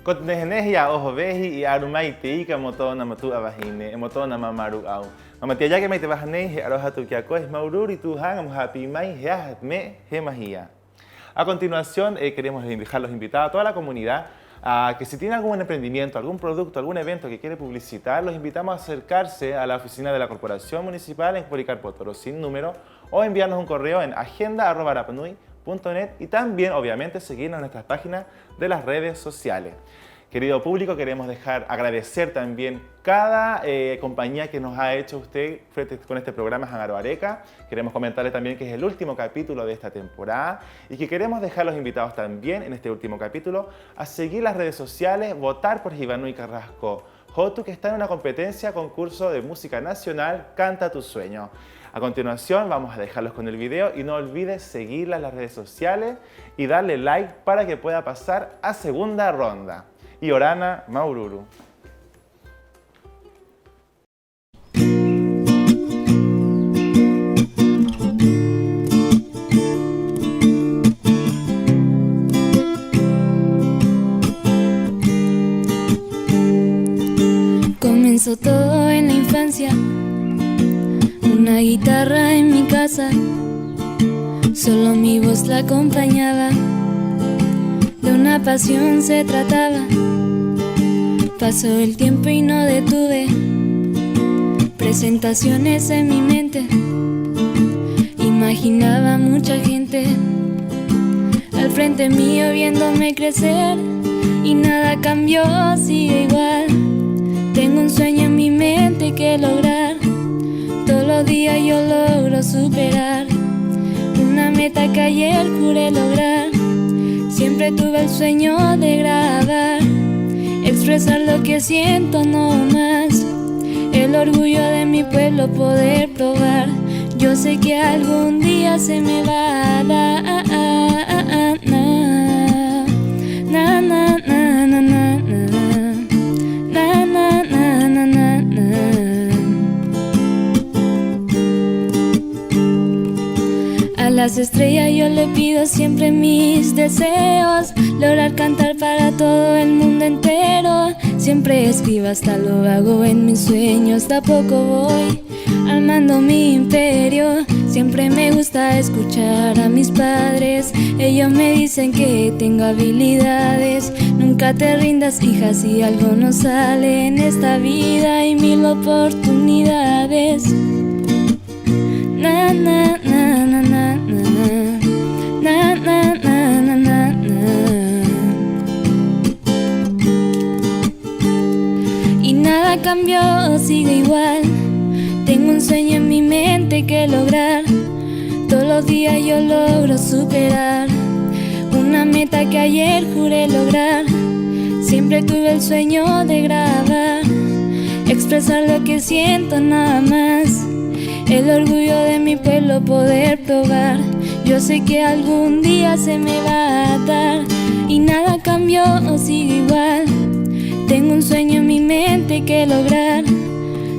Ko te nehenehi a oho vehi I aru mai te ika mo tōna matu awahine, e mo tōna mamaru au. Mamatia yake mai te wahanei he aroha tu kia koe, maururi tu hanga muhapi mai he ahat me he mahia. A continuación queremos dejarlos invitados a toda la comunidad a que si tiene algún emprendimiento, algún producto, algún evento que quiere publicitar, los invitamos a acercarse a la oficina de la Corporación Municipal en Policarpo Toro sin número o enviarnos un correo en agenda@rapanui.net y también, obviamente, seguirnos en nuestras páginas de las redes sociales. Querido público, queremos agradecer también cada compañía que nos ha hecho usted con este programa Hangaro Areca. Queremos comentarles también que es el último capítulo de esta temporada y que queremos dejar los invitados también en este último capítulo a seguir las redes sociales, votar por Ivanui Carrasco Jotu, que está en una competencia concurso de música nacional Canta tu sueño. A continuación vamos a dejarlos con el video y no olvides seguirla en las redes sociales y darle like para que pueda pasar a segunda ronda. Y Orana Maururu. Comenzó todo en la infancia, una guitarra en mi casa, solo mi voz la acompañaba, de una pasión se trataba. Pasó el tiempo y no detuve presentaciones en mi mente. Imaginaba mucha gente al frente mío viéndome crecer y nada cambió, sigue igual. Tengo un sueño en mi mente que lograr. Todos los días yo logro superar una meta que ayer juré lograr. Siempre tuve el sueño de grabar, expresar lo que siento no más. El orgullo de mi pueblo poder probar. Yo sé que algún día se me va a dar. Na, na, na, na, na, na, na, na, na, na, na, na. A las estrellas yo le pido siempre mis deseos, lograr cantar para todo el mundo entero. Siempre escribo, hasta lo hago en mis sueños. De a poco voy armando mi imperio. Siempre me gusta escuchar a mis padres. Ellos me dicen que tengo habilidades. Nunca te rindas, hija, si algo no sale. En esta vida hay 1000 oportunidades. Na, na, na, na, na, na. Na, na, na, na, na, na. Y nada cambió, sigue igual. Tengo un sueño en mi mente que lograr. Todos los días yo logro superar una meta que ayer juré lograr. Siempre tuve el sueño de grabar, expresar lo que siento nada más. El orgullo de mi pueblo poder probar. Yo sé que algún día se me va a dar. Y nada cambió, sigue igual. Tengo un sueño en mi mente que lograr.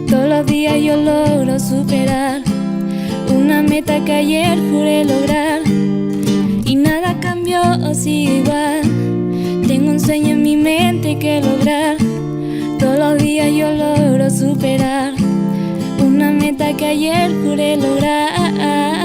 Todos los días yo logro superar una meta que ayer juré lograr. Y nada cambió, sigue igual. Tengo un sueño en mi mente que lograr. Todos los días yo logro superar una meta que ayer juré lograr.